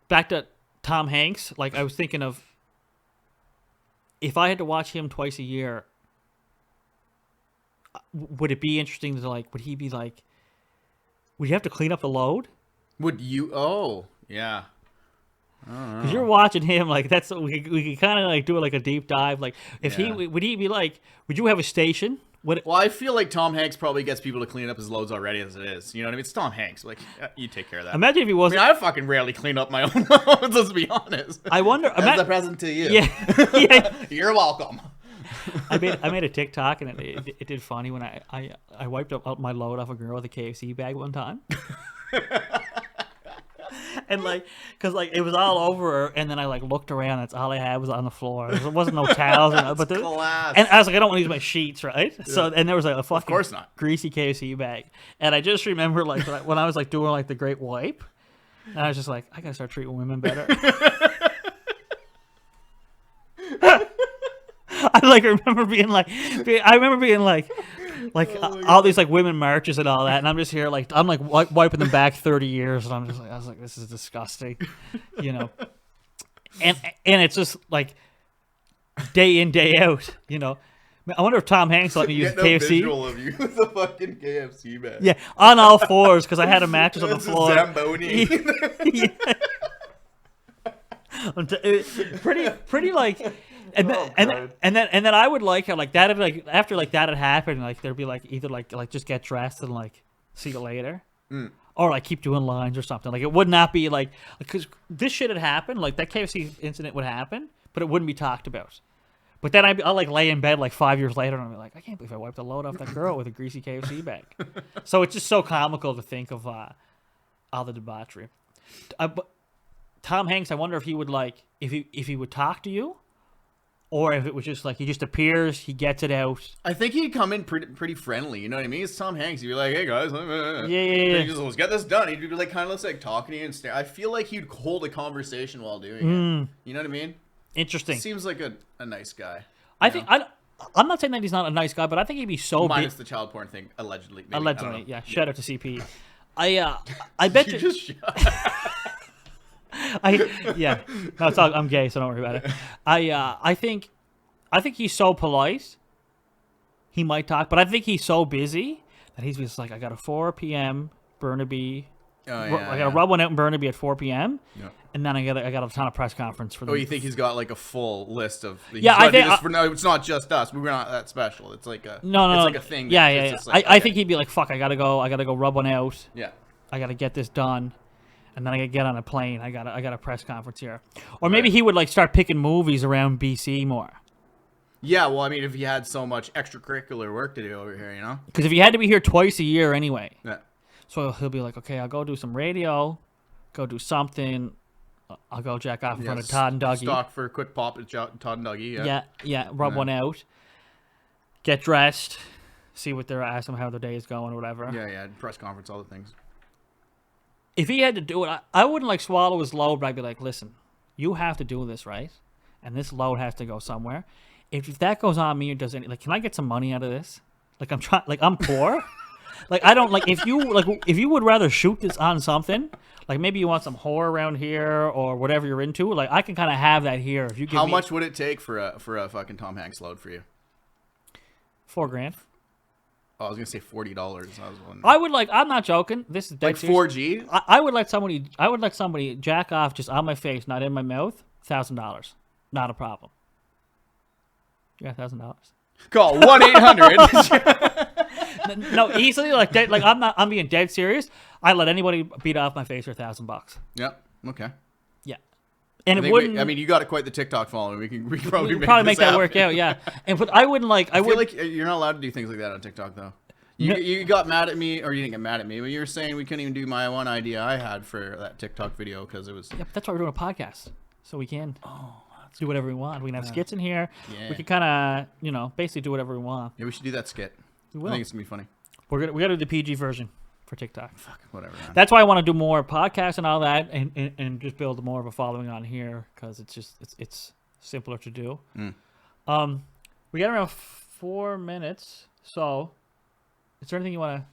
back to Tom Hanks, like I was thinking of, if I had to watch him twice a year, would it be interesting to like, would he be like, would you have to clean up the load? Would you? Oh, yeah. Because you're watching him, like that's we could kind of like do it like a deep dive. Like if he would be like, would you have a station? Well, I feel like Tom Hanks probably gets people to clean up his loads already as it is. You know what I mean? It's Tom Hanks. Like you take care of that. Imagine if he wasn't. I mean, I fucking rarely clean up my own loads. Let's be honest. I wonder. As a present to you. Yeah. You're welcome. I made a TikTok and it did funny when I wiped up my load off a girl with a KFC bag one time. And like, cause like it was all over her, and then I like looked around. That's all I had was on the floor. There wasn't no towels, and I was like, I don't want to use my sheets, right? Yeah. So and there was like a fucking of course not. Greasy KFC bag, and I just remember like when I was like doing like the great wipe, and I was just like, I gotta start treating women better. I like remember being like, all these like women marches and all that, and I'm just here like I'm like wiping them back 30 years, and I was like, this is disgusting, you know, and it's just like day in day out, you know. I wonder if Tom Hanks let me use KFC. Visual of you with the fucking KFC bag. Yeah, on all fours because I had a mattress on the floor. Zamboni. pretty like. And then I would like how like that like after like that had happened, like there'd be like either like just get dressed and like see you later, or like keep doing lines or something. Like it would not be like because this shit had happened, like that KFC incident would happen, but it wouldn't be talked about. But then I'll like lay in bed like 5 years later and I'll be like, I can't believe I wiped the load off that girl with a greasy KFC bag. So it's just so comical to think of all the debauchery. But Tom Hanks, I wonder if he would like if he would talk to you. Or if it was just like he just appears, he gets it out. I think he'd come in pretty friendly. You know what I mean? It's Tom Hanks. He'd be like, "Hey guys, let's get this done." He'd be like kind of like talking to you and I feel like he'd hold a conversation while doing it. You know what I mean? Interesting. Seems like a nice guy. I'm not saying that he's not a nice guy, but I think he'd be so minus the child porn thing, allegedly. Maybe. Allegedly, yeah. Shout out to CP. I bet you. Just No, it's all, I'm gay, so don't worry about it. I think he's so polite. He might talk, but I think he's so busy that he's just like, I got a 4 p.m. Burnaby. I got to rub one out in Burnaby at 4 p.m. Yeah. And then I got a ton of press conference for them. Oh, you think he's got like a full list of? I think. No, it's not just us. We're not that special. It's like a. No. It's like a thing. Yeah. Like, I think he'd be like, fuck, I gotta go rub one out. Yeah. I gotta get this done. And then I get on a plane. I got a press conference here, or maybe he would like start picking movies around BC more. Yeah, well, I mean, if you had so much extracurricular work to do over here, you know? Because if you had to be here twice a year anyway. Yeah. So he'll be like, okay, I'll go do some radio, go do something. I'll go jack off in front of Todd and Dougie. Stock for a quick pop at Todd and Dougie, yeah. Rub one out. Get dressed. See what they're asking, how their day is going or whatever. Yeah, press conference, all the things. If he had to do it, I wouldn't like swallow his load, but I'd be like, listen, you have to do this, right? And this load has to go somewhere. If that goes on me or does any, like, can I get some money out of this? Like, I'm poor. Like, I don't, like, if you would rather shoot this on something, like maybe you want some horror around here or whatever you're into, like I can kind of have that here. If you give How much would it take for a fucking Tom Hanks load for you? $4,000. Oh, I was gonna say $40. I was wondering. I would like. I'm not joking. This is dead like serious. 4G. I would let somebody jack off just on my face, not in my mouth. $1,000, not a problem. You got $1,000? Call 1-800. No, easily like dead, like I'm being dead serious. I let anybody beat off my face for $1,000. Yep. Okay. Yeah. And it wouldn't. I mean, you got quite the TikTok following. We can probably make that work out. Yeah. But I wouldn't like. I feel like you're not allowed to do things like that on TikTok though. You got mad at me, or you didn't get mad at me, but you were saying we couldn't even do my one idea I had for that TikTok video because it was. Yeah, that's why we're doing a podcast, so we can. Do whatever we want. We can have skits in here. Yeah. We can kind of, basically do whatever we want. Yeah, we should do that skit. We will. I think it's gonna be funny. We gotta do the PG version for TikTok. Fuck, whatever. Man. That's why I want to do more podcasts and all that, and just build more of a following on here because it's simpler to do. We got around 4 minutes, so is there anything you want to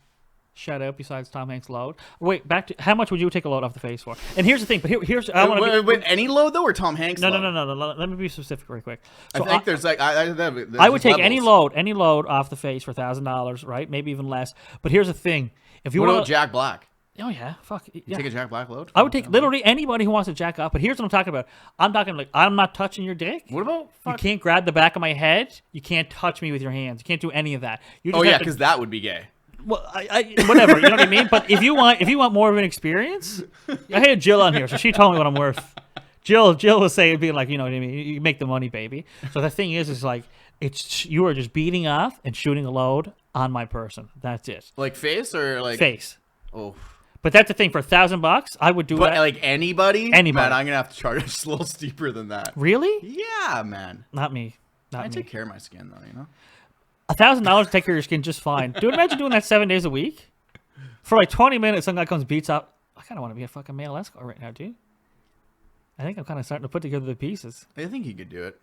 shout out besides Tom Hanks' load? Wait, back to how much would you take a load off the face for? And here's the thing, but here's I want to any load though, or Tom Hanks? No. Let me be specific, really quick. So I think there's like I would take levels. any load off the face for $1,000, right? Maybe even less. But here's the thing: if you want Jack Black. Oh yeah, fuck. Yeah. Take a Jack Black load. I would take literally anybody who wants to jack off. But here's what I'm talking about. I'm talking like I'm not touching your dick. What about? You can't grab the back of my head. You can't touch me with your hands. You can't do any of that. You just because that would be gay. Well, I whatever, you know what I mean. But if you want more of an experience, I had Jill on here, so she told me what I'm worth. Jill was saying, being like, you know what I mean. You make the money, baby. So the thing is like you are just beating off and shooting a load on my person. That's it. Like face or like face. Oh. But that's the thing. For $1,000, I would do that. But like anybody, man, I'm gonna have to charge just a little steeper than that. Really? Yeah, man. Not me. I take care of my skin though, you know. $1,000 to take care of your skin just fine. Dude, imagine doing that 7 days a week. For like 20 minutes, some guy comes beats up. I kind of want to be a fucking male escort right now, dude. I think I'm kind of starting to put together the pieces. I think you could do it.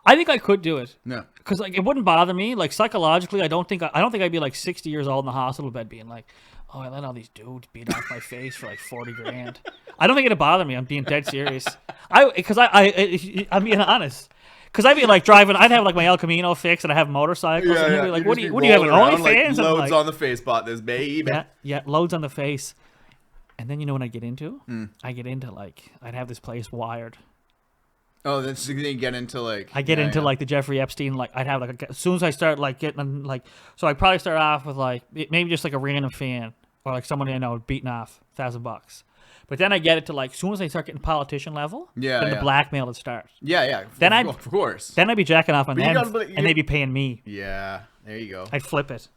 I think I could do it. No. Because like it wouldn't bother me. Like psychologically, I don't think I'd be like 60 years old in the hospital bed being like, oh, I let all these dudes beat off my face for like $40,000. I don't think it'd bother me. I'm being dead serious. I'm being honest. Because I'd be like driving, I'd have like my El Camino fixed and I have motorcycles. Yeah, and he'd be like, what do you have, an OnlyFans? Like, loads on the face, bought this, baby. Yeah, loads on the face. And then you know what I get into? I get into like, I'd have this place wired. Oh, then so you get into like... I get into like the Jeffrey Epstein, like I'd have like, as soon as I start like getting like, so I'd probably start off with like, maybe just like a random fan or like someone I know beating off $1,000. But then I get it to like, as soon as I start getting politician level, then the blackmail would start. Yeah. Then of course. Then I'd be jacking off on them, and they'd be paying me. Yeah, there you go. I'd flip it.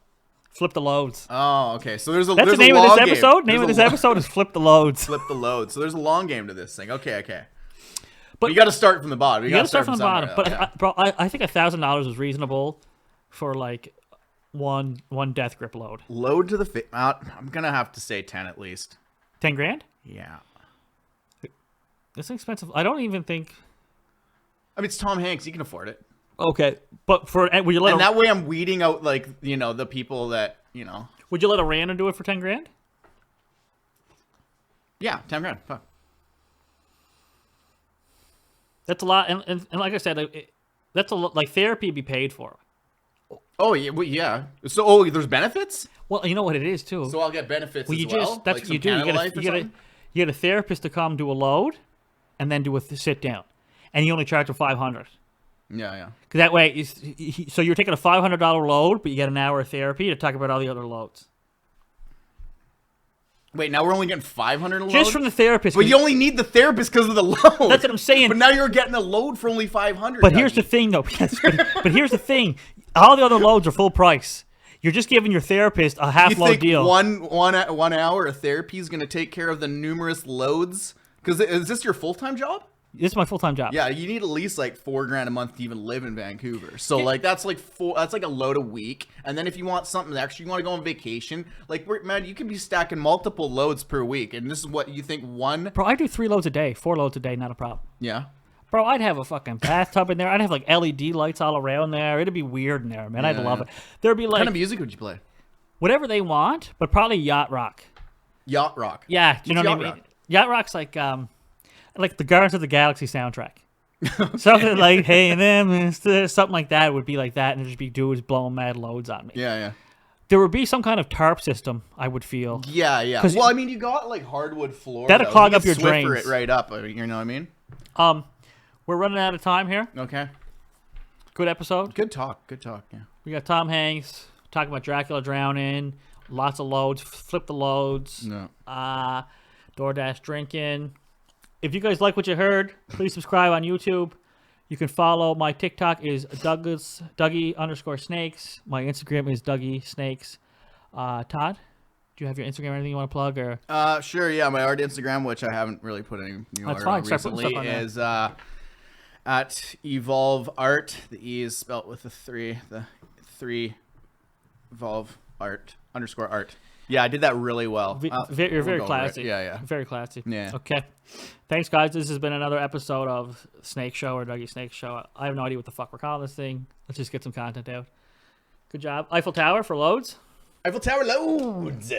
Flip the loads. Oh, okay. So that's the name of this episode. Name of this episode is Flip the Loads. Flip the loads. So there's a long game to this thing. Okay. But you got to start from the bottom. You got to start from the bottom. But I think $1,000 is reasonable for like one death grip load. Load to the face. I'm gonna have to say 10 at least. $10,000? Yeah. It's expensive. I don't even think. I mean, it's Tom Hanks. He can afford it. Okay, but would you let? And that way, I'm weeding out like the people that Would you let a random do it for $10,000? Yeah, $10,000. Fuck. That's a lot, and like I said, that's a lot. Like therapy be paid for. Oh yeah, well, yeah. So there's benefits. Well, you know what it is too. So I'll get benefits. Well, that's like what you do. You get a therapist to come do a load, and then do a sit down, and you only charge for $500. Yeah. Because that way, so you're taking a $500 load, but you get an hour of therapy to talk about all the other loads. Wait, now we're only getting 500 a load? Just from the therapist. But you only need the therapist because of the load. That's what I'm saying. But now you're getting a load for only 500. But here's the thing, though. But here's the thing. All the other loads are full price. You're just giving your therapist a half-load deal. One hour of therapy is going to take care of the numerous loads? Because is this your full-time job? This is my full-time job. Yeah, you need at least like $4,000 a month to even live in Vancouver. So like that's like a load a week. And then if you want something extra, you want to go on vacation, like man, you could be stacking multiple loads per week. And this is what you think one. Bro, I do 3 loads a day, 4 loads a day, not a problem. Yeah. Bro, I'd have a fucking bathtub in there. I'd have like LED lights all around there. It'd be weird in there, man. I'd love it. There'd be like. What kind of music would you play? Whatever they want, but probably yacht rock. Yacht rock. Yeah, you know what I mean. Yacht rock's like the Guardians of the Galaxy soundtrack. Okay. Something like, hey, and them, something like that would be like that, and there'd just be dudes blowing mad loads on me. Yeah, yeah. There would be some kind of tarp system, I would feel. Yeah, yeah. Well, I mean, you got like hardwood floor. That'd clog up your drains. Swiffer it right up. You know what I mean? We're running out of time here. Okay. Good episode. Good talk. Good talk. Yeah. We got Tom Hanks talking about Dracula drowning. Lots of loads. Flip the loads. No. DoorDash drinking. If you guys like what you heard, please subscribe on YouTube. You can follow my TikTok is Dougie_snakes. My Instagram is Dougie Snakes. Todd, do you have your Instagram or anything you want to plug? Or sure, yeah. My art Instagram, which I haven't really put any That's fine. recently, is at Evolve Art. The E is spelt with the 3. The 3 Evolve Art _art. Yeah, I did that really well. You're very classy. Yeah, yeah. Very classy. Yeah. Okay. Thanks, guys. This has been another episode of Snake Show or Dougie Snake Show. I have no idea what the fuck we're calling this thing. Let's just get some content out. Good job. Eiffel Tower for loads. Eiffel Tower loads.